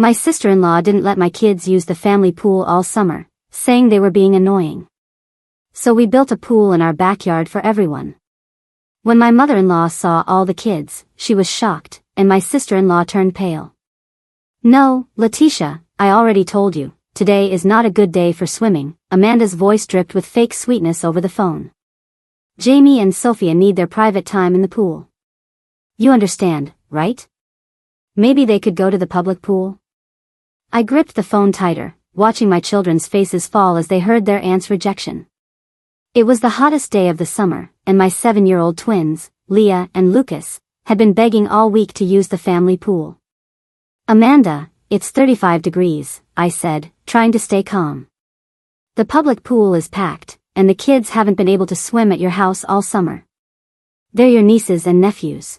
My sister-in-law didn't let my kids use the family pool all summer, saying they were being annoying. So we built a pool in our backyard for everyone. When my mother-in-law saw all the kids, she was shocked, and my sister-in-law turned pale. "No, Letitia, I already told you, today is not a good day for swimming," Amanda's voice dripped with fake sweetness over the phone. "Jamie and Sophia need their private time in the pool. You understand, right? Maybe they could go to the public pool?" I gripped the phone tighter, watching my children's faces fall as they heard their aunt's rejection. It was the hottest day of the summer, and my 7-year-old twins, Leah and Lucas, had been begging all week to use the family pool. "Amanda, it's 35 degrees, I said, trying to stay calm. "The public pool is packed, and the kids haven't been able to swim at your house all summer. They're your nieces and nephews.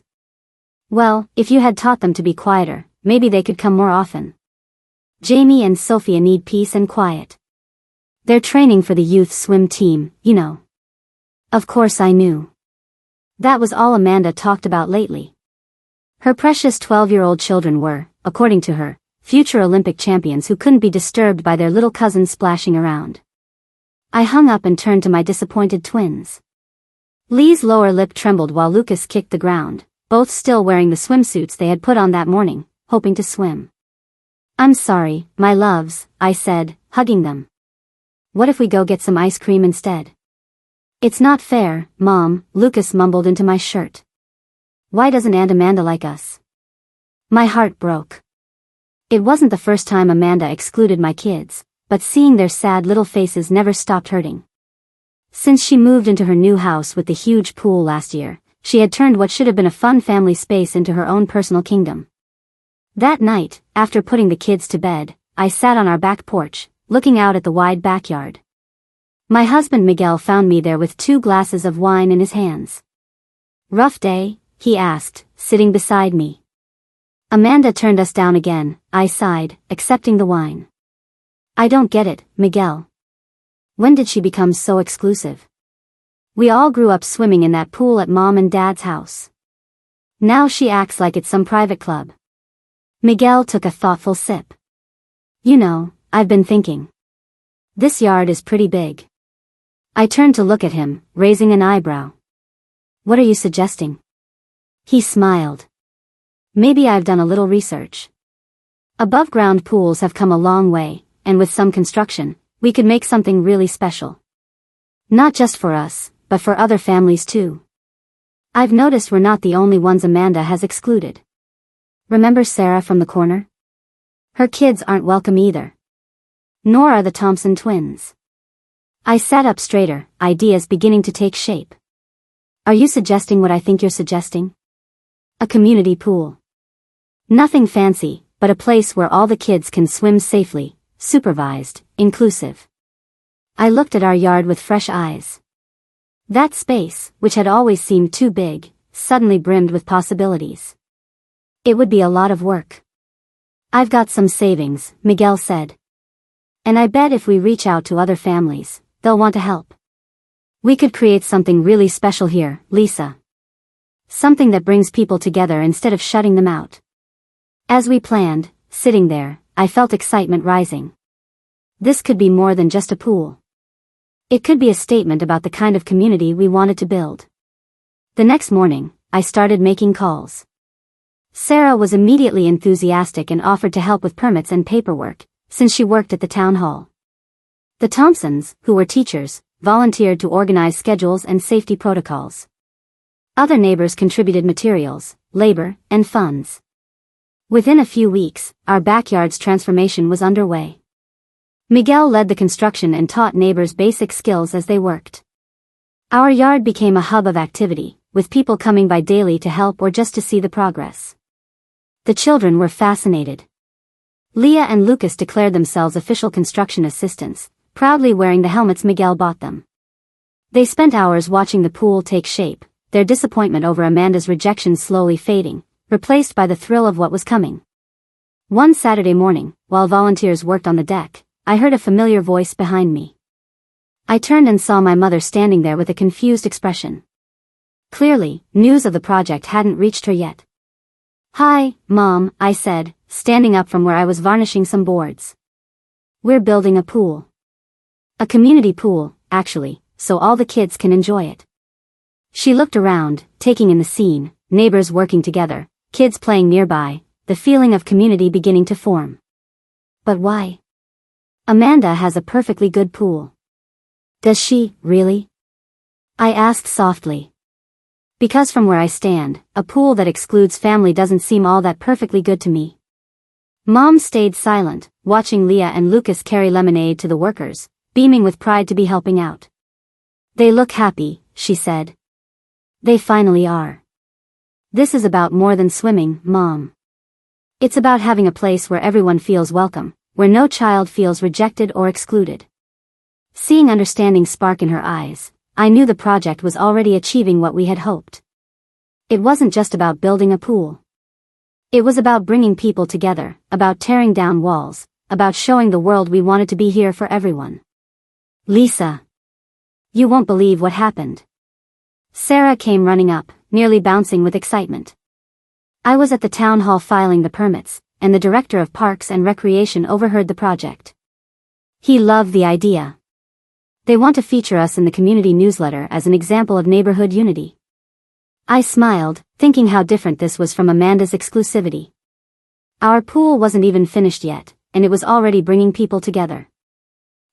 Well, if you had taught them to be quieter, maybe they could come more often. Jamie and Sophia need peace and quiet. They're training for the youth swim team, you know." Of course I knew. That was all Amanda talked about lately. Her precious 12-year-old children were, according to her, future Olympic champions who couldn't be disturbed by their little cousins splashing around. I hung up and turned to my disappointed twins. Lee's lower lip trembled while Lucas kicked the ground, both still wearing the swimsuits they had put on that morning, hoping to swim. "I'm sorry, my loves," I said, hugging them. "What if we go get some ice cream instead?" "It's not fair, Mom," Lucas mumbled into my shirt. "Why doesn't Aunt Amanda like us?" My heart broke. It wasn't the first time Amanda excluded my kids, but seeing their sad little faces never stopped hurting. Since she moved into her new house with the huge pool last year, she had turned what should have been a fun family space into her own personal kingdom. That night, after putting the kids to bed, I sat on our back porch, looking out at the wide backyard. My husband Miguel found me there with 2 glasses of wine in his hands. "Rough day?" he asked, sitting beside me. Amanda turned us down again, I sighed, accepting the wine. "I don't get it, Miguel. When did she become so exclusive? We all grew up swimming in that pool at Mom and Dad's house. Now she acts like it's some private club." Miguel took a thoughtful sip. "You know, I've been thinking. This yard is pretty big." I turned to look at him, raising an eyebrow. "What are you suggesting?" He smiled. "Maybe I've done a little research. Above-ground pools have come a long way, and with some construction, we could make something really special. Not just for us, but for other families too. I've noticed we're not the only ones Amanda has excluded. Remember Sarah from the corner? Her kids aren't welcome either. Nor are the Thompson twins." I sat up straighter, ideas beginning to take shape. "Are you suggesting what I think you're suggesting? A community pool. Nothing fancy, but a place where all the kids can swim safely, supervised, inclusive." I looked at our yard with fresh eyes. That space, which had always seemed too big, suddenly brimmed with possibilities. It would be a lot of work. "I've got some savings," Miguel said. "And I bet if we reach out to other families, they'll want to help. We could create something really special here, Lisa. Something that brings people together instead of shutting them out." As we planned, sitting there, I felt excitement rising. This could be more than just a pool. It could be a statement about the kind of community we wanted to build. The next morning, I started making calls. Sarah was immediately enthusiastic and offered to help with permits and paperwork, since she worked at the town hall. The Thompsons, who were teachers, volunteered to organize schedules and safety protocols. Other neighbors contributed materials, labor, and funds. Within a few weeks, our backyard's transformation was underway. Miguel led the construction and taught neighbors basic skills as they worked. Our yard became a hub of activity, with people coming by daily to help or just to see the progress. The children were fascinated. Leah and Lucas declared themselves official construction assistants, proudly wearing the helmets Miguel bought them. They spent hours watching the pool take shape, their disappointment over Amanda's rejection slowly fading, replaced by the thrill of what was coming. One Saturday morning, while volunteers worked on the deck, I heard a familiar voice behind me. I turned and saw my mother standing there with a confused expression. Clearly, news of the project hadn't reached her yet. "Hi, Mom," I said, standing up from where I was varnishing some boards. "We're building a pool. A community pool, actually, so all the kids can enjoy it." She looked around, taking in the scene, neighbors working together, kids playing nearby, the feeling of community beginning to form. "But why? Amanda has a perfectly good pool." "Does she, really?" I asked softly. "Because from where I stand, a pool that excludes family doesn't seem all that perfectly good to me." Mom stayed silent, watching Leah and Lucas carry lemonade to the workers, beaming with pride to be helping out. "They look happy," she said. "They finally are. This is about more than swimming, Mom. It's about having a place where everyone feels welcome, where no child feels rejected or excluded." Seeing understanding spark in her eyes, I knew the project was already achieving what we had hoped. It wasn't just about building a pool. It was about bringing people together, about tearing down walls, about showing the world we wanted to be here for everyone. "Lisa. You won't believe what happened." Sarah came running up, nearly bouncing with excitement. "I was at the town hall filing the permits, and the director of Parks and Recreation overheard the project. He loved the idea. They want to feature us in the community newsletter as an example of neighborhood unity." I smiled, thinking how different this was from Amanda's exclusivity. Our pool wasn't even finished yet, and it was already bringing people together.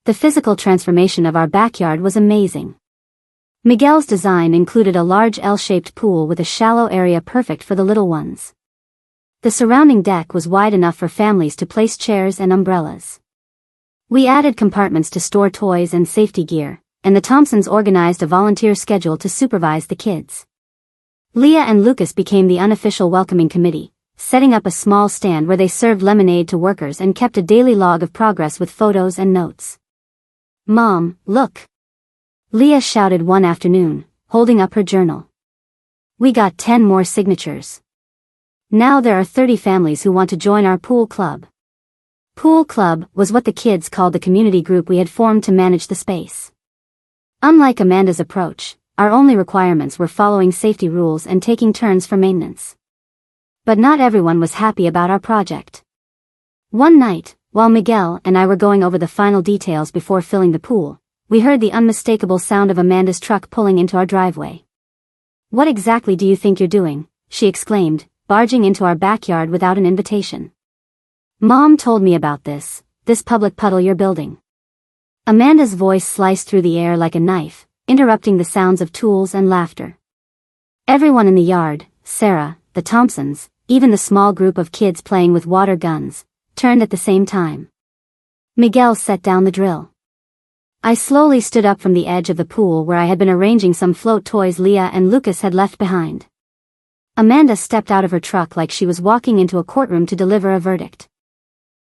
The physical transformation of our backyard was amazing. Miguel's design included a large L-shaped pool with a shallow area perfect for the little ones. The surrounding deck was wide enough for families to place chairs and umbrellas. We added compartments to store toys and safety gear, and the Thompsons organized a volunteer schedule to supervise the kids. Leah and Lucas became the unofficial welcoming committee, setting up a small stand where they served lemonade to workers and kept a daily log of progress with photos and notes. "Mom, look!" Leah shouted one afternoon, holding up her journal. "We got 10 more signatures. Now there are 30 families who want to join our pool club." Pool club was what the kids called the community group we had formed to manage the space. Unlike Amanda's approach, our only requirements were following safety rules and taking turns for maintenance. But not everyone was happy about our project. One night, while Miguel and I were going over the final details before filling the pool, we heard the unmistakable sound of Amanda's truck pulling into our driveway. "What exactly do you think you're doing?" she exclaimed, barging into our backyard without an invitation. "Mom told me about this public puddle you're building." Amanda's voice sliced through the air like a knife, interrupting the sounds of tools and laughter. Everyone in the yard, Sarah, the Thompsons, even the small group of kids playing with water guns, turned at the same time. Miguel set down the drill. I slowly stood up from the edge of the pool where I had been arranging some float toys Leah and Lucas had left behind. Amanda stepped out of her truck like she was walking into a courtroom to deliver a verdict.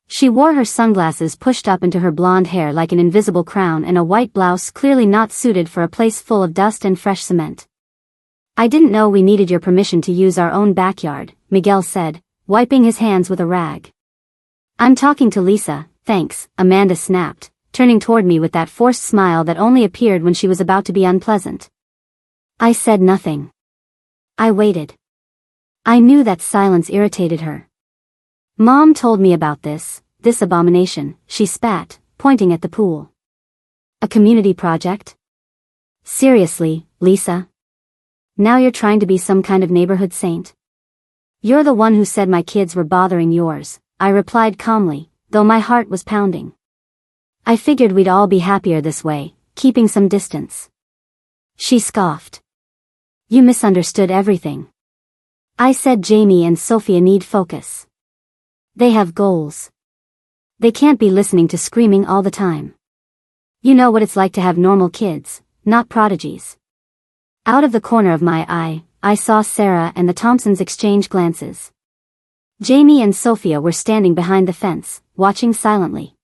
She wore her sunglasses pushed up into her blonde hair like an invisible crown and a white blouse clearly not suited for a place full of dust and fresh cement. "I didn't know we needed your permission to use our own backyard," Miguel said, wiping his hands with a rag. "I'm talking to Lisa, thanks," Amanda snapped, turning toward me with that forced smile that only appeared when she was about to be unpleasant. I said nothing. I waited. I knew that silence irritated her. "Mom told me about this abomination," she spat, pointing at the pool. "A community project? Seriously, Lisa? Now you're trying to be some kind of neighborhood saint?" "You're the one who said my kids were bothering yours," I replied calmly, though my heart was pounding. "I figured we'd all be happier this way, keeping some distance." She scoffed. "You misunderstood everything. I said Jamie and Sophia need focus. They have goals. They can't be listening to screaming all the time. You know what it's like to have normal kids, not prodigies." Out of the corner of my eye, I saw Sarah and the Thompsons exchange glances. Jamie and Sophia were standing behind the fence, watching silently.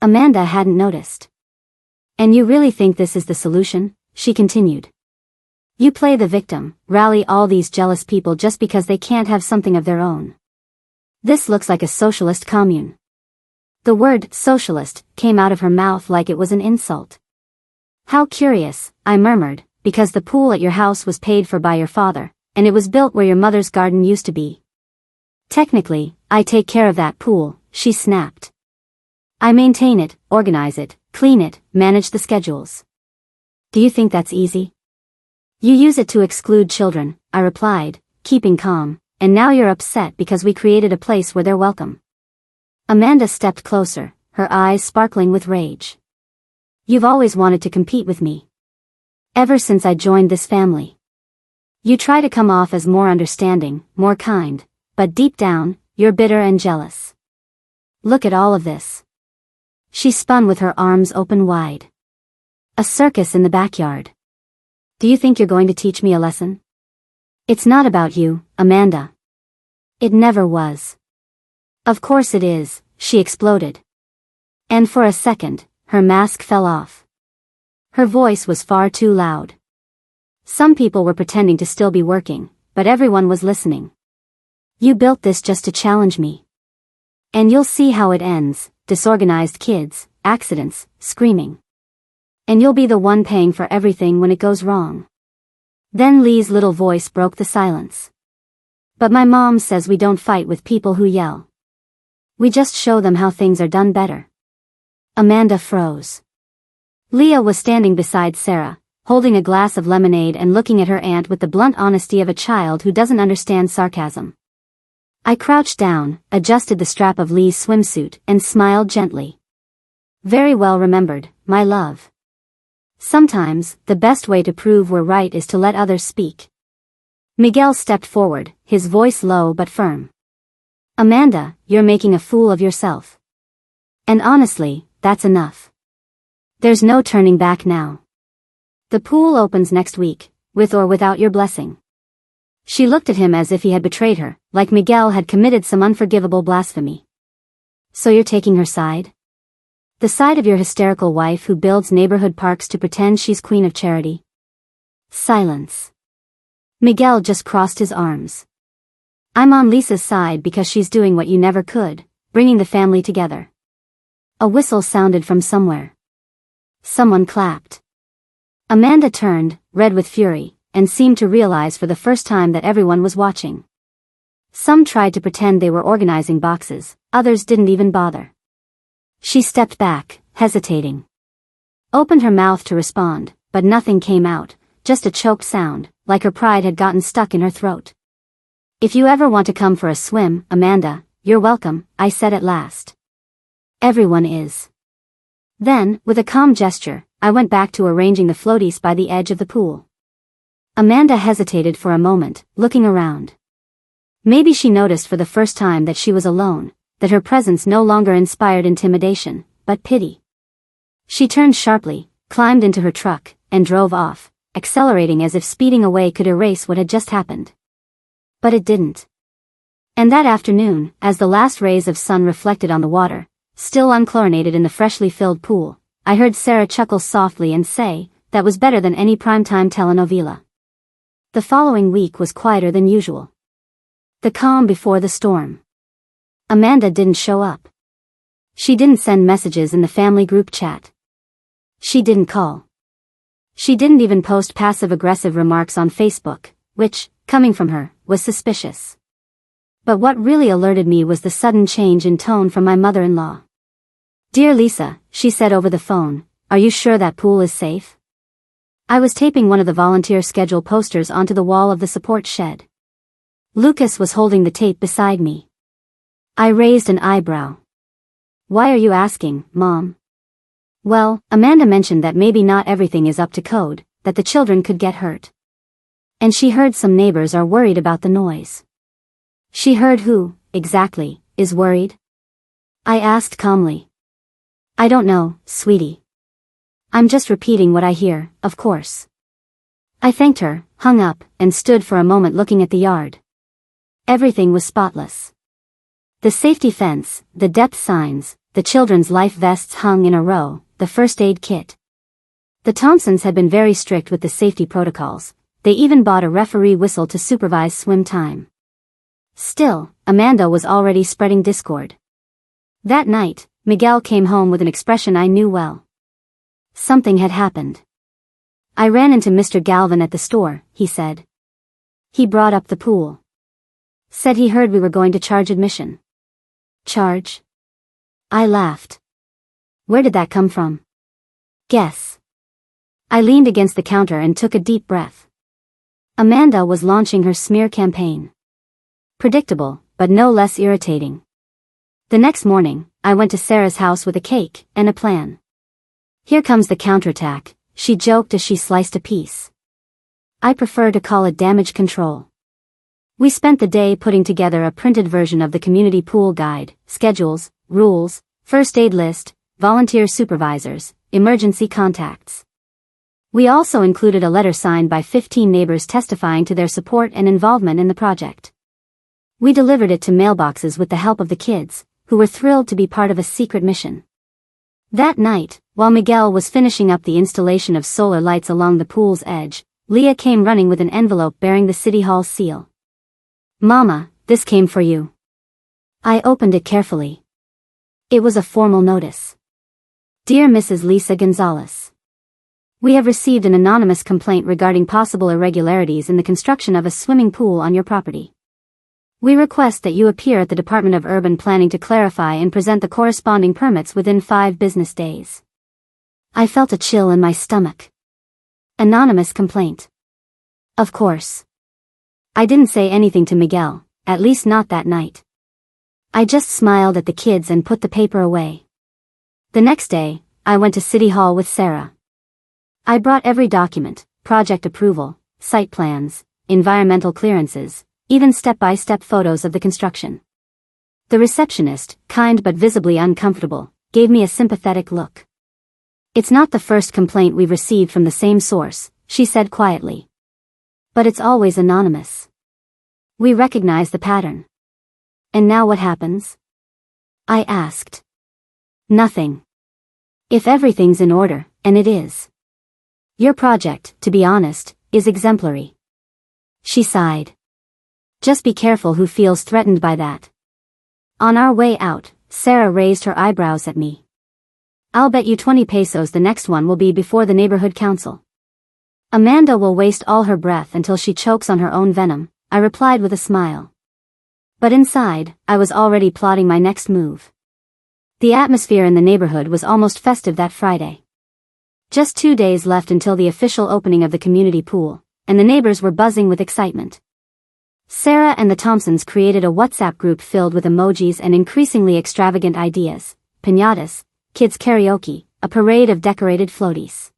Amanda hadn't noticed. "And you really think this is the solution?" she continued. "You play the victim, rally all these jealous people just because they can't have something of their own. This looks like a socialist commune." The word socialist came out of her mouth like it was an insult. "How curious," I murmured, "because the pool at your house was paid for by your father, and it was built where your mother's garden used to be." "Technically, I take care of that pool, she snapped. I maintain it, organize it, clean it, manage the schedules. Do you think that's easy? You use it to exclude children, I replied, keeping calm, and now you're upset because we created a place where they're welcome. Amanda stepped closer, her eyes sparkling with rage. You've always wanted to compete with me. Ever since I joined this family. You try to come off as more understanding, more kind, but deep down, you're bitter and jealous. Look at all of this. She spun with her arms open wide. A circus in the backyard. Do you think you're going to teach me a lesson? It's not about you, Amanda. It never was. Of course it is, she exploded. And for a second, her mask fell off. Her voice was far too loud. Some people were pretending to still be working, but everyone was listening. You built this just to challenge me. And you'll see how it ends, disorganized kids, accidents, screaming. And you'll be the one paying for everything when it goes wrong. Then Lee's little voice broke the silence. But my mom says we don't fight with people who yell. We just show them how things are done better. Amanda froze. Leah was standing beside Sarah, holding a glass of lemonade and looking at her aunt with the blunt honesty of a child who doesn't understand sarcasm. I crouched down, adjusted the strap of Lee's swimsuit, and smiled gently. Very well remembered, my love. Sometimes, the best way to prove we're right is to let others speak. Miguel stepped forward, his voice low but firm. Amanda, you're making a fool of yourself. And honestly, that's enough. There's no turning back now. The pool opens next week, with or without your blessing. She looked at him as if he had betrayed her, like Miguel had committed some unforgivable blasphemy. So you're taking her side? The side of your hysterical wife who builds neighborhood parks to pretend she's queen of charity? Silence. Miguel just crossed his arms. I'm on Lisa's side because she's doing what you never could, bringing the family together. A whistle sounded from somewhere. Someone clapped. Amanda turned, red with fury, and seemed to realize for the first time that everyone was watching. Some tried to pretend they were organizing boxes, others didn't even bother. She stepped back, hesitating. Opened her mouth to respond, but nothing came out, just a choked sound, like her pride had gotten stuck in her throat. If you ever want to come for a swim, Amanda, you're welcome, I said at last. Everyone is. Then, with a calm gesture, I went back to arranging the floaties by the edge of the pool. Amanda hesitated for a moment, looking around. Maybe she noticed for the first time that she was alone, that her presence no longer inspired intimidation, but pity. She turned sharply, climbed into her truck, and drove off, accelerating as if speeding away could erase what had just happened. But it didn't. And that afternoon, as the last rays of sun reflected on the water, still unchlorinated in the freshly filled pool, I heard Sarah chuckle softly and say, that was better than any primetime telenovela. The following week was quieter than usual. The calm before the storm. Amanda didn't show up. She didn't send messages in the family group chat. She didn't call. She didn't even post passive-aggressive remarks on Facebook, which, coming from her, was suspicious. But what really alerted me was the sudden change in tone from my mother-in-law. Dear Lisa, she said over the phone, are you sure that pool is safe? I was taping one of the volunteer schedule posters onto the wall of the support shed. Lucas was holding the tape beside me. I raised an eyebrow. Why are you asking, Mom? Well, Amanda mentioned that maybe not everything is up to code, that the children could get hurt. And she heard some neighbors are worried about the noise. She heard who, exactly, is worried? I asked calmly. I don't know, sweetie. I'm just repeating what I hear, of course. I thanked her, hung up, and stood for a moment looking at the yard. Everything was spotless. The safety fence, the depth signs, the children's life vests hung in a row, the first aid kit. The Thompsons had been very strict with the safety protocols. They even bought a referee whistle to supervise swim time. Still, Amanda was already spreading discord. That night, Miguel came home with an expression I knew well. Something had happened. I ran into Mr. Galvin at the store, he said. He brought up the pool. Said he heard we were going to charge admission. Charge? I laughed. Where did that come from? Guess. I leaned against the counter and took a deep breath. Amanda was launching her smear campaign. Predictable, but no less irritating. The next morning, I went to Sarah's house with a cake and a plan. Here comes the counterattack, she joked as she sliced a piece. I prefer to call it damage control. We spent the day putting together a printed version of the community pool guide, schedules, rules, first aid list, volunteer supervisors, emergency contacts. We also included a letter signed by 15 neighbors testifying to their support and involvement in the project. We delivered it to mailboxes with the help of the kids, who were thrilled to be part of a secret mission. That night, while Miguel was finishing up the installation of solar lights along the pool's edge, Leah came running with an envelope bearing the City Hall seal. Mama, this came for you. I opened it carefully. It was a formal notice. Dear Mrs. Lisa Gonzalez. We have received an anonymous complaint regarding possible irregularities in the construction of a swimming pool on your property. We request that you appear at the Department of Urban Planning to clarify and present the corresponding permits within 5 business days. I felt a chill in my stomach. Anonymous complaint. Of course. I didn't say anything to Miguel, at least not that night. I just smiled at the kids and put the paper away. The next day, I went to City Hall with Sarah. I brought every document, project approval, site plans, environmental clearances, even step-by-step photos of the construction. The receptionist, kind but visibly uncomfortable, gave me a sympathetic look. It's not the first complaint we've received from the same source, she said quietly. But it's always anonymous. We recognize the pattern. And now what happens? I asked. Nothing. If everything's in order, and it is. Your project, to be honest, is exemplary. She sighed. Just be careful who feels threatened by that. On our way out, Sarah raised her eyebrows at me. I'll bet you 20 pesos the next one will be before the neighborhood council. Amanda will waste all her breath until she chokes on her own venom, I replied with a smile. But inside, I was already plotting my next move. The atmosphere in the neighborhood was almost festive that Friday. Just 2 days left until the official opening of the community pool, and the neighbors were buzzing with excitement. Sarah and the Thompsons created a WhatsApp group filled with emojis and increasingly extravagant ideas, piñatas, kids karaoke, a parade of decorated floaties.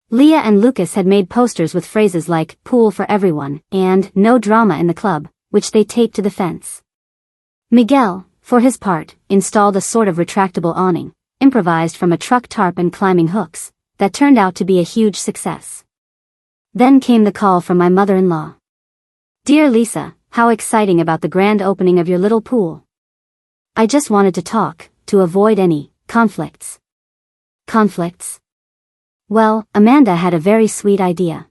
Leah and Lucas had made posters with phrases like, pool for everyone, and, no drama in the club, which they taped to the fence. Miguel, for his part, installed a sort of retractable awning, improvised from a truck tarp and climbing hooks, that turned out to be a huge success. Then came the call from my mother-in-law. Dear Lisa, how exciting about the grand opening of your little pool. I just wanted to talk, to avoid any conflicts. Conflicts? Well, Amanda had a very sweet idea.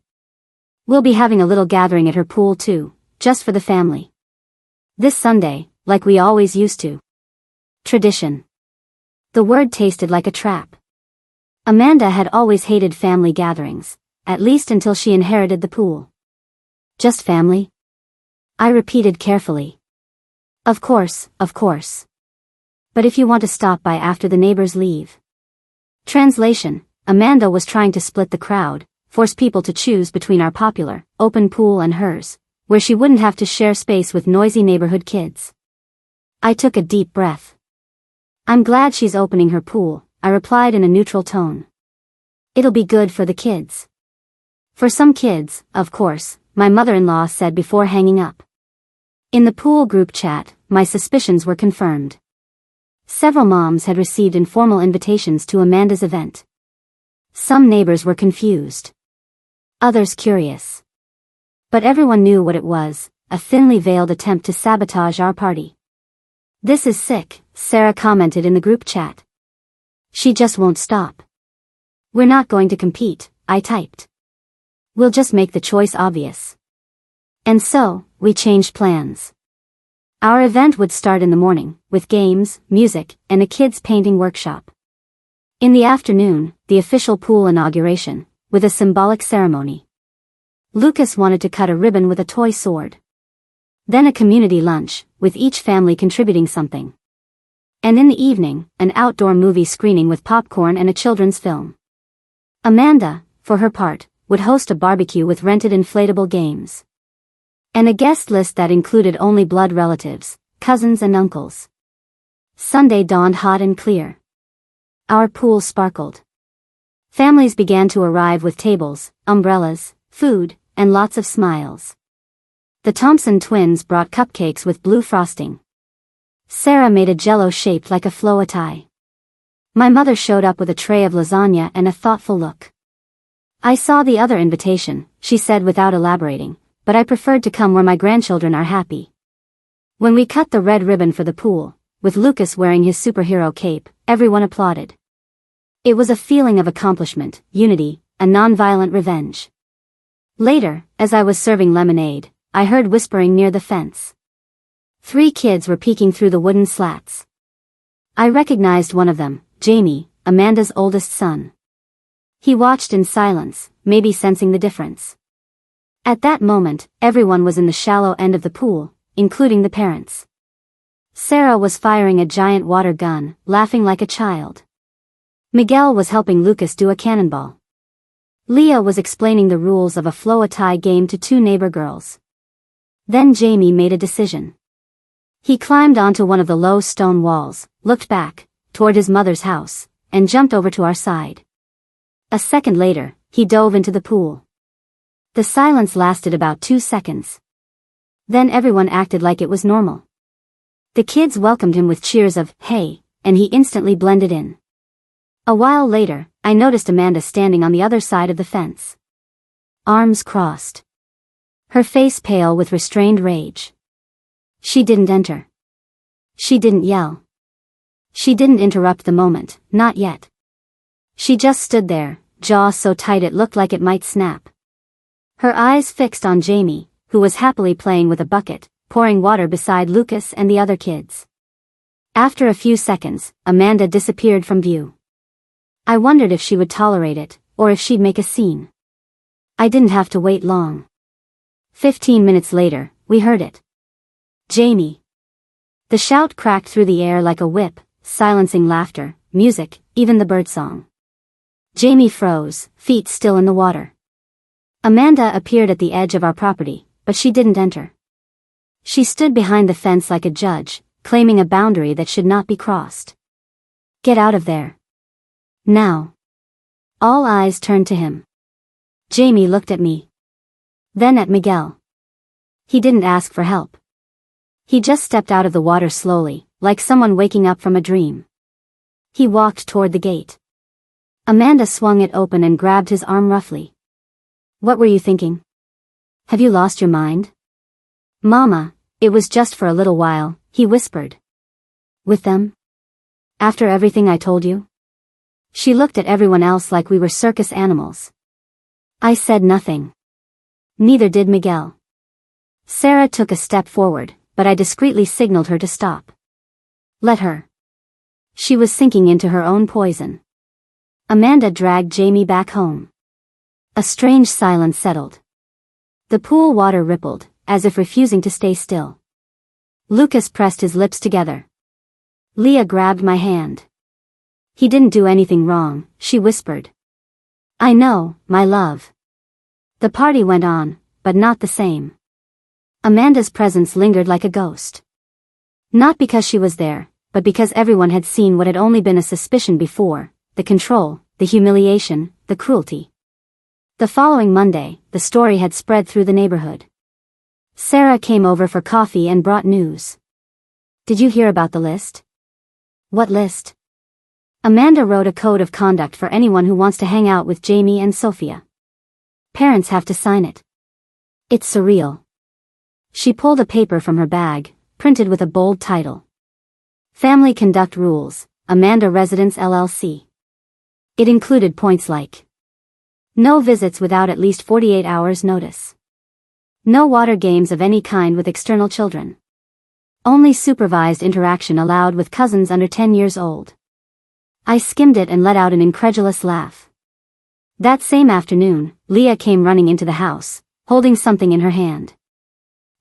We'll be having a little gathering at her pool too, just for the family. This Sunday, like we always used to. Tradition. The word tasted like a trap. Amanda had always hated family gatherings, at least until she inherited the pool. Just family? I repeated carefully. Of course, of course. But if you want to stop by after the neighbors leave. Translation, Amanda was trying to split the crowd, force people to choose between our popular, open pool and hers, where she wouldn't have to share space with noisy neighborhood kids. I took a deep breath. I'm glad she's opening her pool, I replied in a neutral tone. It'll be good for the kids. For some kids, of course, my mother-in-law said before hanging up. In the pool group chat, my suspicions were confirmed. Several moms had received informal invitations to Amanda's event. Some neighbors were confused. Others curious. But everyone knew what it was, a thinly veiled attempt to sabotage our party. This is sick, Sarah commented in the group chat. She just won't stop. We're not going to compete, I typed. We'll just make the choice obvious. And so, we changed plans. Our event would start in the morning, with games, music, and a kids' painting workshop. In the afternoon, the official pool inauguration, with a symbolic ceremony. Lucas wanted to cut a ribbon with a toy sword. Then a community lunch, with each family contributing something. And in the evening, an outdoor movie screening with popcorn and a children's film. Amanda, for her part, would host a barbecue with rented inflatable games. And a guest list that included only blood relatives, cousins and uncles. Sunday dawned hot and clear. Our pool sparkled. Families began to arrive with tables, umbrellas, food, and lots of smiles. The Thompson twins brought cupcakes with blue frosting. Sarah made a jello shaped like a floatie. My mother showed up with a tray of lasagna and a thoughtful look. I saw the other invitation, she said without elaborating, but I preferred to come where my grandchildren are happy. When we cut the red ribbon for the pool, with Lucas wearing his superhero cape, everyone applauded. It was a feeling of accomplishment, unity, a non-violent revenge. Later, as I was serving lemonade, I heard whispering near the fence. 3 kids were peeking through the wooden slats. I recognized one of them, Jamie, Amanda's oldest son. He watched in silence, maybe sensing the difference. At that moment, everyone was in the shallow end of the pool, including the parents. Sarah was firing a giant water gun, laughing like a child. Miguel was helping Lucas do a cannonball. Leah was explaining the rules of a floatie game to 2 neighbor girls. Then Jamie made a decision. He climbed onto one of the low stone walls, looked back, toward his mother's house, and jumped over to our side. A second later, he dove into the pool. The silence lasted about 2 seconds. Then everyone acted like it was normal. The kids welcomed him with cheers of, "Hey," and he instantly blended in. A while later, I noticed Amanda standing on the other side of the fence. Arms crossed. Her face pale with restrained rage. She didn't enter. She didn't yell. She didn't interrupt the moment, not yet. She just stood there, jaw so tight it looked like it might snap. Her eyes fixed on Jamie, who was happily playing with a bucket, pouring water beside Lucas and the other kids. After a few seconds, Amanda disappeared from view. I wondered if she would tolerate it, or if she'd make a scene. I didn't have to wait long. 15 minutes later, we heard it. Jamie. The shout cracked through the air like a whip, silencing laughter, music, even the birdsong. Jamie froze, feet still in the water. Amanda appeared at the edge of our property, but she didn't enter. She stood behind the fence like a judge, claiming a boundary that should not be crossed. Get out of there. Now. All eyes turned to him. Jamie looked at me. Then at Miguel. He didn't ask for help. He just stepped out of the water slowly, like someone waking up from a dream. He walked toward the gate. Amanda swung it open and grabbed his arm roughly. What were you thinking? Have you lost your mind? Mama, it was just for a little while, he whispered. With them? After everything I told you? She looked at everyone else like we were circus animals. I said nothing. Neither did Miguel. Sarah took a step forward, but I discreetly signaled her to stop. Let her. She was sinking into her own poison. Amanda dragged Jamie back home. A strange silence settled. The pool water rippled, as if refusing to stay still. Lucas pressed his lips together. Leah grabbed my hand. He didn't do anything wrong, she whispered. I know, my love. The party went on, but not the same. Amanda's presence lingered like a ghost. Not because she was there, but because everyone had seen what had only been a suspicion before, the control, the humiliation, the cruelty. The following Monday, the story had spread through the neighborhood. Sarah came over for coffee and brought news. Did you hear about the list? What list? Amanda wrote a code of conduct for anyone who wants to hang out with Jamie and Sophia. Parents have to sign it. It's surreal. She pulled a paper from her bag, printed with a bold title. Family Conduct Rules, Amanda Residence LLC. It included points like no visits without at least 48 hours notice. No water games of any kind with external children. Only supervised interaction allowed with cousins under 10 years old. I skimmed it and let out an incredulous laugh. That same afternoon, Leah came running into the house, holding something in her hand.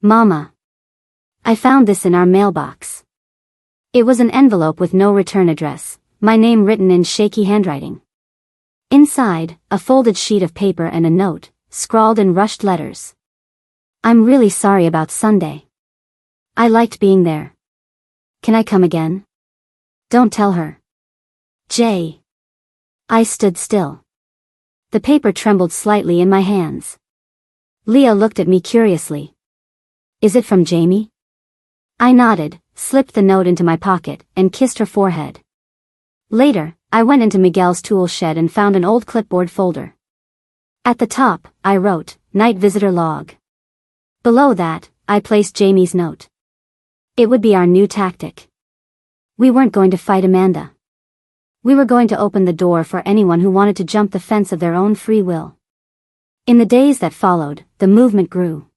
Mama. I found this in our mailbox. It was an envelope with no return address, my name written in shaky handwriting. Inside, a folded sheet of paper and a note, scrawled in rushed letters. I'm really sorry about Sunday. I liked being there. Can I come again? Don't tell her. J. I stood still. The paper trembled slightly in my hands. Leah looked at me curiously. Is it from Jamie? I nodded, slipped the note into my pocket, and kissed her forehead. Later, I went into Miguel's tool shed and found an old clipboard folder. At the top, I wrote, Night Visitor Log. Below that, I placed Jamie's note. It would be our new tactic. We weren't going to fight Amanda. We were going to open the door for anyone who wanted to jump the fence of their own free will. In the days that followed, the movement grew.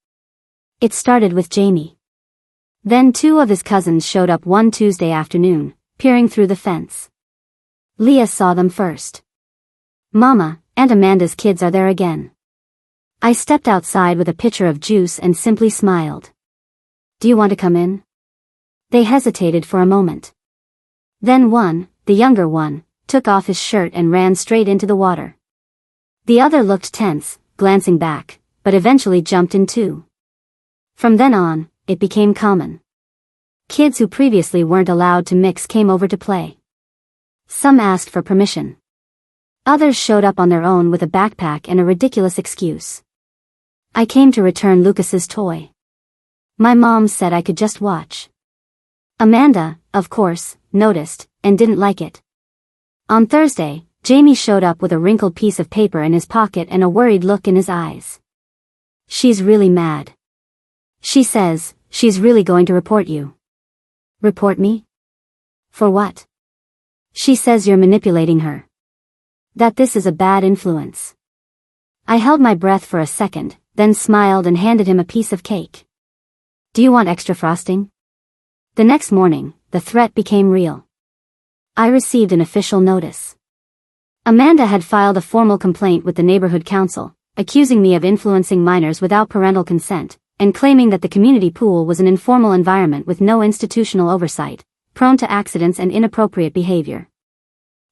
It started with Jamie. Then 2 of his cousins showed up one Tuesday afternoon, peering through the fence. Leah saw them first. Mama, Aunt Amanda's kids are there again. I stepped outside with a pitcher of juice and simply smiled. Do you want to come in? They hesitated for a moment. Then one, the younger one, took off his shirt and ran straight into the water. The other looked tense, glancing back, but eventually jumped in too. From then on, it became common. Kids who previously weren't allowed to mix came over to play. Some asked for permission. Others showed up on their own with a backpack and a ridiculous excuse. I came to return Lucas's toy. My mom said I could just watch. Amanda, of course, noticed, and didn't like it. On Thursday, Jamie showed up with a wrinkled piece of paper in his pocket and a worried look in his eyes. She's really mad. She says, she's really going to report you. Report me? For what? She says you're manipulating her. That this is a bad influence. I held my breath for a second, then smiled and handed him a piece of cake. Do you want extra frosting? The next morning, the threat became real. I received an official notice. Amanda had filed a formal complaint with the neighborhood council, accusing me of influencing minors without parental consent, and claiming that the community pool was an informal environment with no institutional oversight, prone to accidents and inappropriate behavior.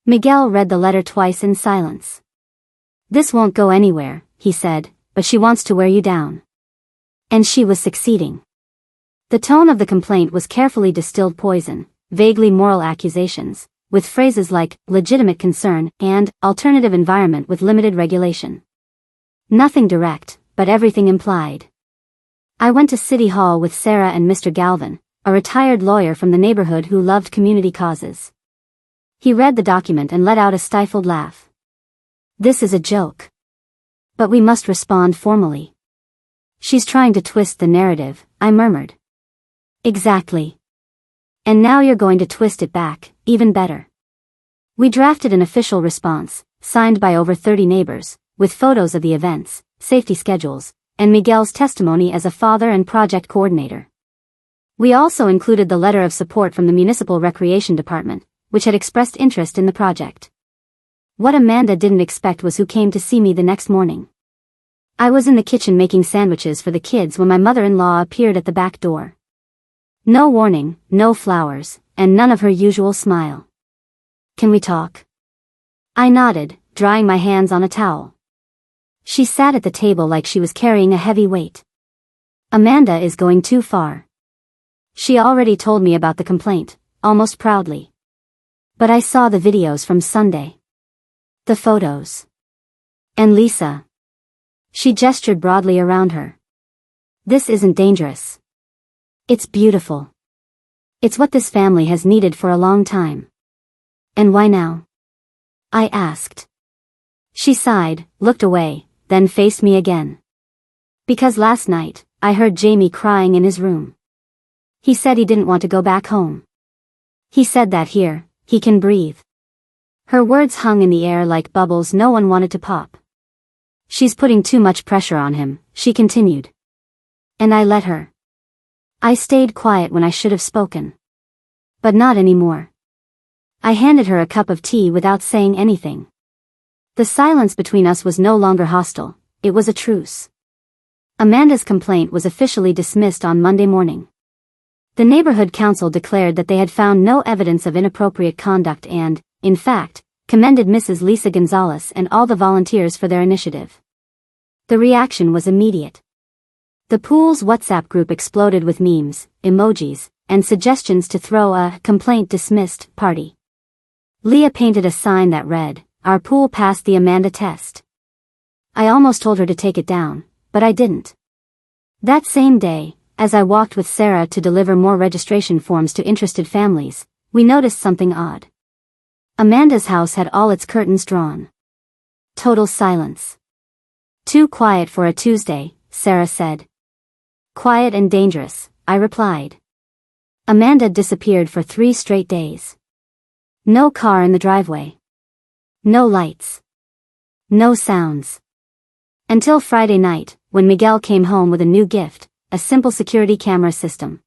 Miguel read the letter twice in silence. This won't go anywhere, he said, but she wants to wear you down. And she was succeeding. The tone of the complaint was carefully distilled poison, vaguely moral accusations, with phrases like, legitimate concern, and, alternative environment with limited regulation. Nothing direct, but everything implied. I went to City Hall with Sarah and Mr. Galvin, a retired lawyer from the neighborhood who loved community causes. He read the document and let out a stifled laugh. This is a joke. But we must respond formally. She's trying to twist the narrative, I murmured. Exactly. And now you're going to twist it back, even better. We drafted an official response, signed by over 30 neighbors, with photos of the events, safety schedules, and Miguel's testimony as a father and project coordinator. We also included the letter of support from the Municipal Recreation Department, which had expressed interest in the project. What Amanda didn't expect was who came to see me the next morning. I was in the kitchen making sandwiches for the kids when my mother-in-law appeared at the back door. No warning, no flowers, and none of her usual smile. Can we talk? I nodded, drying my hands on a towel. She sat at the table like she was carrying a heavy weight. Amanda is going too far. She already told me about the complaint, almost proudly. But I saw the videos from Sunday. The photos. And Lisa. She gestured broadly around her. This isn't dangerous. It's beautiful. It's what this family has needed for a long time. And why now? I asked. She sighed, looked away, then faced me again. Because last night, I heard Jamie crying in his room. He said he didn't want to go back home. He said that here, he can breathe. Her words hung in the air like bubbles no one wanted to pop. She's putting too much pressure on him, she continued. And I let her. I stayed quiet when I should have spoken. But not anymore. I handed her a cup of tea without saying anything. The silence between us was no longer hostile, it was a truce. Amanda's complaint was officially dismissed on Monday morning. The neighborhood council declared that they had found no evidence of inappropriate conduct and, in fact, commended Mrs. Lisa Gonzalez and all the volunteers for their initiative. The reaction was immediate. The pool's WhatsApp group exploded with memes, emojis, and suggestions to throw a complaint dismissed party. Leah painted a sign that read, "Our pool passed the Amanda test." I almost told her to take it down, but I didn't. That same day, as I walked with Sarah to deliver more registration forms to interested families, we noticed something odd. Amanda's house had all its curtains drawn. Total silence. "Too quiet for a Tuesday," Sarah said. "Quiet and dangerous," I replied. Amanda disappeared for 3 straight days. No car in the driveway. No lights. No sounds. Until Friday night, when Miguel came home with a new gift, a simple security camera system.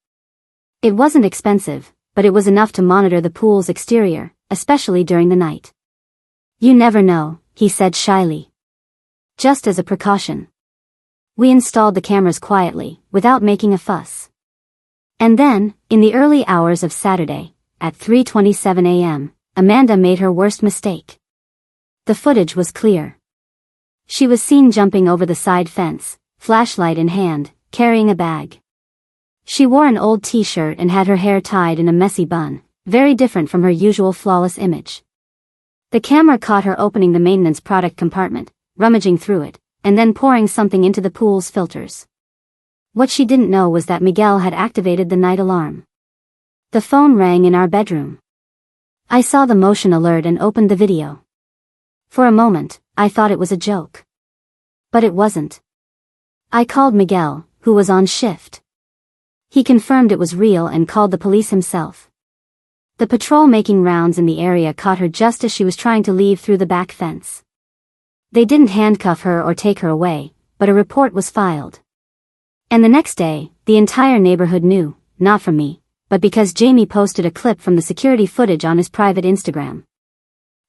It wasn't expensive, but it was enough to monitor the pool's exterior, especially during the night. "You never know," he said shyly. "Just as a precaution." We installed the cameras quietly, without making a fuss. And then, in the early hours of Saturday, at 3:27 a.m., Amanda made her worst mistake. The footage was clear. She was seen jumping over the side fence, flashlight in hand, carrying a bag. She wore an old t-shirt and had her hair tied in a messy bun, very different from her usual flawless image. The camera caught her opening the maintenance product compartment, rummaging through it, and then pouring something into the pool's filters. What she didn't know was that Miguel had activated the night alarm. The phone rang in our bedroom. I saw the motion alert and opened the video. For a moment, I thought it was a joke. But it wasn't. I called Miguel, who was on shift. He confirmed it was real and called the police himself. The patrol making rounds in the area caught her just as she was trying to leave through the back fence. They didn't handcuff her or take her away, but a report was filed. And the next day, the entire neighborhood knew, not from me, but because Jamie posted a clip from the security footage on his private Instagram.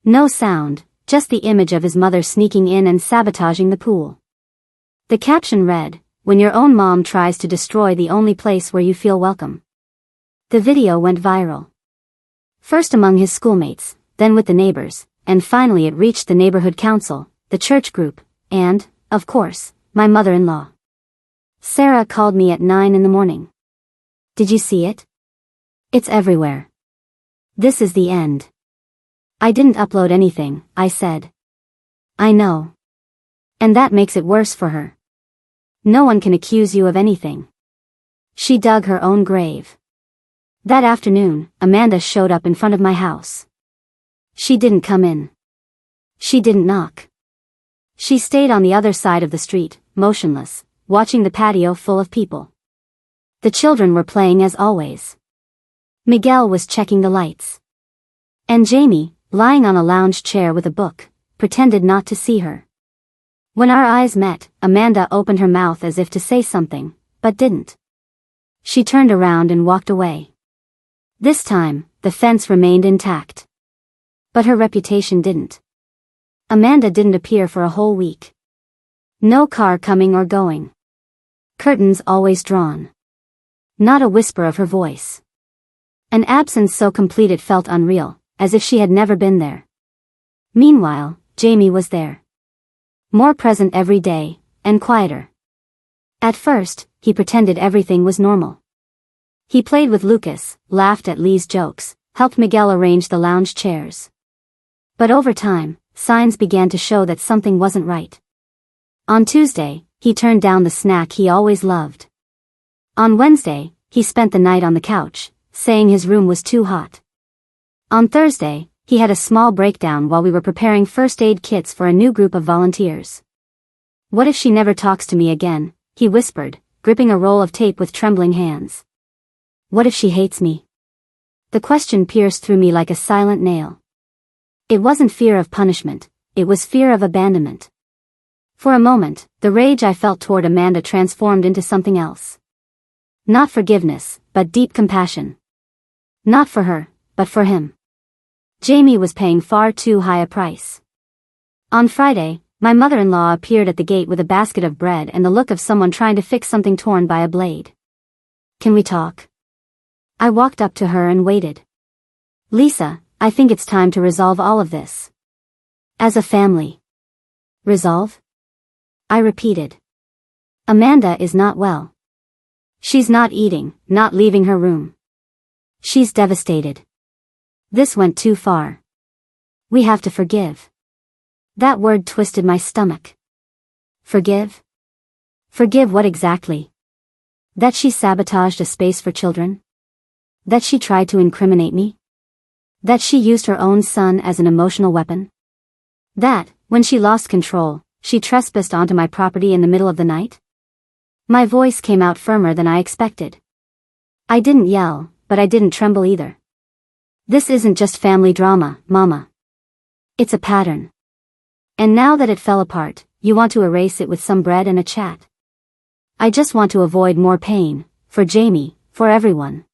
No sound, just the image of his mother sneaking in and sabotaging the pool. The caption read, "When your own mom tries to destroy the only place where you feel welcome." The video went viral. First among his schoolmates, then with the neighbors, and finally it reached the neighborhood council, the church group, and, of course, my mother-in-law. Sarah called me at 9 in the morning. "Did you see it? It's everywhere. This is the end." "I didn't upload anything," I said. "I know. And that makes it worse for her. No one can accuse you of anything. She dug her own grave." That afternoon, Amanda showed up in front of my house. She didn't come in. She didn't knock. She stayed on the other side of the street, motionless, watching the patio full of people. The children were playing as always. Miguel was checking the lights. And Jamie, lying on a lounge chair with a book, pretended not to see her. When our eyes met, Amanda opened her mouth as if to say something, but didn't. She turned around and walked away. This time, the fence remained intact. But her reputation didn't. Amanda didn't appear for a whole week. No car coming or going. Curtains always drawn. Not a whisper of her voice. An absence so complete it felt unreal, as if she had never been there. Meanwhile, Jamie was there. More present every day, and quieter. At first, he pretended everything was normal. He played with Lucas, laughed at Lee's jokes, helped Miguel arrange the lounge chairs. But over time, signs began to show that something wasn't right. On Tuesday, he turned down the snack he always loved. On Wednesday, he spent the night on the couch, saying his room was too hot. On Thursday, he had a small breakdown while we were preparing first aid kits for a new group of volunteers. "What if she never talks to me again?" he whispered, gripping a roll of tape with trembling hands. "What if she hates me?" The question pierced through me like a silent nail. It wasn't fear of punishment, it was fear of abandonment. For a moment, the rage I felt toward Amanda transformed into something else. Not forgiveness, but deep compassion. Not for her, but for him. Jamie was paying far too high a price. On Friday, my mother-in-law appeared at the gate with a basket of bread and the look of someone trying to fix something torn by a blade. "Can we talk?" I walked up to her and waited. Lisa, I think it's time to resolve all of this. As a family. Resolve? I repeated. Amanda is not well. She's not eating, not leaving her room. She's devastated. This went too far. We have to forgive. That word twisted my stomach. Forgive? Forgive what exactly? That she sabotaged a space for children? That she tried to incriminate me? That she used her own son as an emotional weapon? That, when she lost control, she trespassed onto my property in the middle of the night? My voice came out firmer than I expected. I didn't yell, but I didn't tremble either. This isn't just family drama, Mama. It's a pattern. And now that it fell apart, you want to erase it with some bread and a chat. I just want to avoid more pain, for Jamie, for everyone.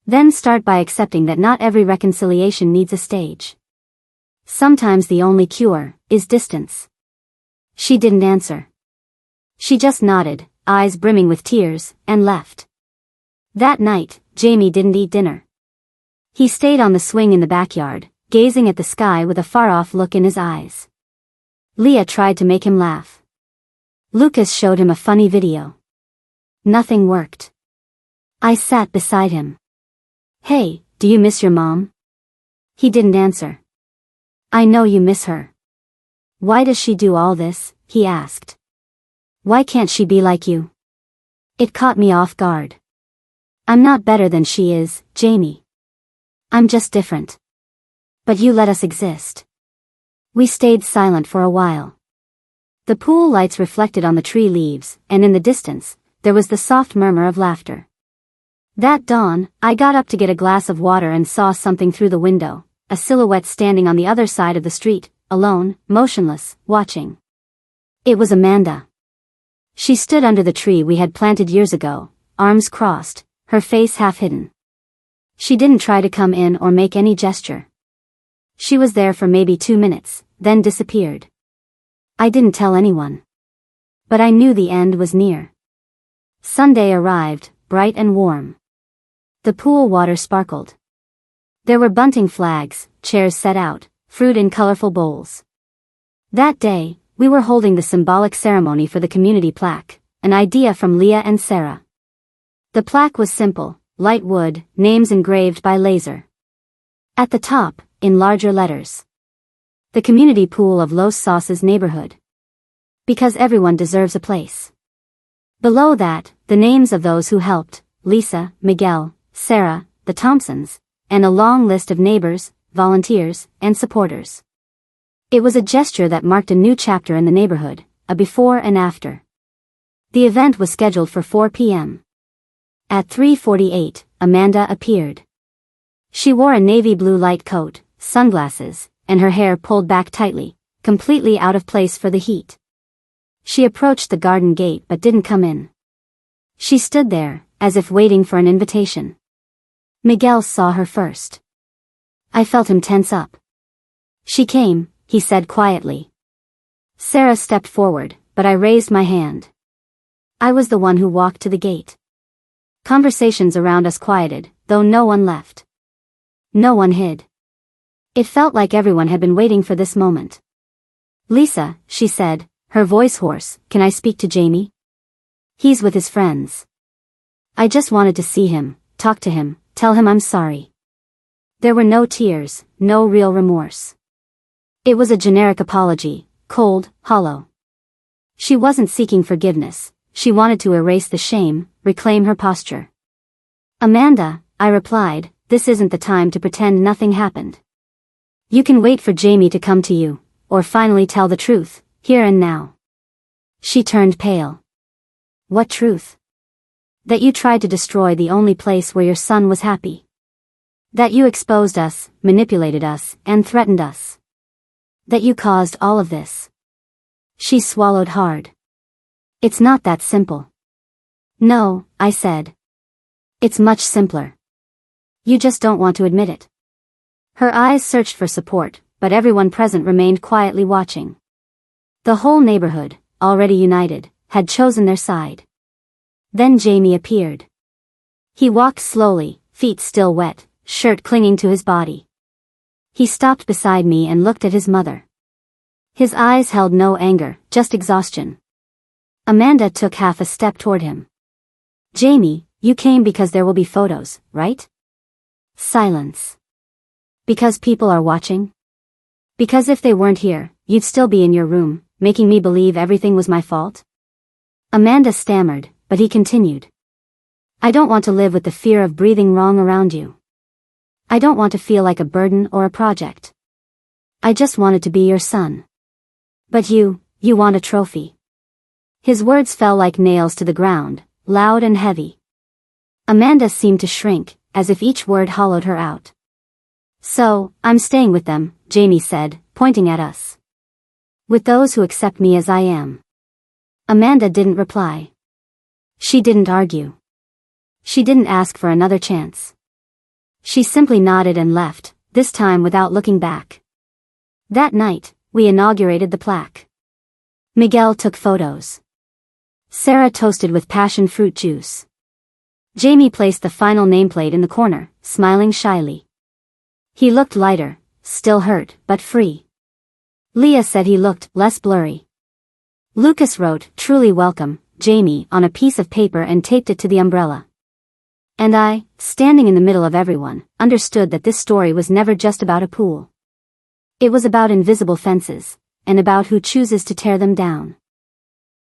Then start by accepting that not every reconciliation needs a stage. Sometimes the only cure is distance. She didn't answer. She just nodded, eyes brimming with tears, and left. That night, Jamie didn't eat dinner. He stayed on the swing in the backyard, gazing at the sky with a far-off look in his eyes. Leah tried to make him laugh. Lucas showed him a funny video. Nothing worked. I sat beside him. Hey, do you miss your mom? He didn't answer. I know you miss her. Why does she do all this? He asked. Why can't she be like you? It caught me off guard. I'm not better than she is, Jamie. I'm just different. But you let us exist. We stayed silent for a while. The pool lights reflected on the tree leaves, and in the distance, there was the soft murmur of laughter. That dawn, I got up to get a glass of water and saw something through the window, a silhouette standing on the other side of the street, alone, motionless, watching. It was Amanda. She stood under the tree we had planted years ago, arms crossed, her face half hidden. She didn't try to come in or make any gesture. She was there for maybe 2 minutes, then disappeared. I didn't tell anyone. But I knew the end was near. Sunday arrived, bright and warm. The pool water sparkled. There were bunting flags, chairs set out, fruit in colorful bowls. That day, we were holding the symbolic ceremony for the community plaque, an idea from Leah and Sarah. The plaque was simple, light wood, names engraved by laser. At the top, in larger letters. The community pool of Los Sauces neighborhood. Because everyone deserves a place. Below that, the names of those who helped, Lisa, Miguel, Sarah, the Thompsons, and a long list of neighbors, volunteers, and supporters. It was a gesture that marked a new chapter in the neighborhood, a before and after. The event was scheduled for 4 p.m. At 3:48, Amanda appeared. She wore a navy blue light coat, sunglasses, and her hair pulled back tightly, completely out of place for the heat. She approached the garden gate but didn't come in. She stood there, as if waiting for an invitation. Miguel saw her first. I felt him tense up. She came, he said quietly. Sarah stepped forward, but I raised my hand. I was the one who walked to the gate. Conversations around us quieted, though no one left. No one hid. It felt like everyone had been waiting for this moment. Lisa, she said, her voice hoarse, can I speak to Jamie? He's with his friends. I just wanted to see him, talk to him, tell him I'm sorry. There were no tears, no real remorse. It was a generic apology, cold, hollow. She wasn't seeking forgiveness, she wanted to erase the shame, reclaim her posture. Amanda, I replied, this isn't the time to pretend nothing happened. You can wait for Jamie to come to you, or finally tell the truth, here and now. She turned pale. What truth? That you tried to destroy the only place where your son was happy. That you exposed us, manipulated us, and threatened us. That you caused all of this. She swallowed hard. It's not that simple. No, I said. It's much simpler. You just don't want to admit it. Her eyes searched for support, but everyone present remained quietly watching. The whole neighborhood, already united, had chosen their side. Then Jamie appeared. He walked slowly, feet still wet, shirt clinging to his body. He stopped beside me and looked at his mother. His eyes held no anger, just exhaustion. Amanda took half a step toward him. "Jamie, you came because there will be photos, right?" Silence. "Because people are watching?" "Because if they weren't here, you'd still be in your room, making me believe everything was my fault?" Amanda stammered, but he continued. "I don't want to live with the fear of breathing wrong around you. I don't want to feel like a burden or a project. I just wanted to be your son. But you want a trophy." His words fell like nails to the ground, loud and heavy. Amanda seemed to shrink, as if each word hollowed her out. "So, I'm staying with them," Jamie said, pointing at us. "With those who accept me as I am." Amanda didn't reply. She didn't argue. She didn't ask for another chance. She simply nodded and left, this time without looking back. That night, we inaugurated the plaque. Miguel took photos. Sarah toasted with passion fruit juice. Jamie placed the final nameplate in the corner, smiling shyly. He looked lighter, still hurt, but free. Leah said he looked less blurry. Lucas wrote, "Truly welcome, Jamie," on a piece of paper and taped it to the umbrella. And I, standing in the middle of everyone, understood that this story was never just about a pool. It was about invisible fences, and about who chooses to tear them down.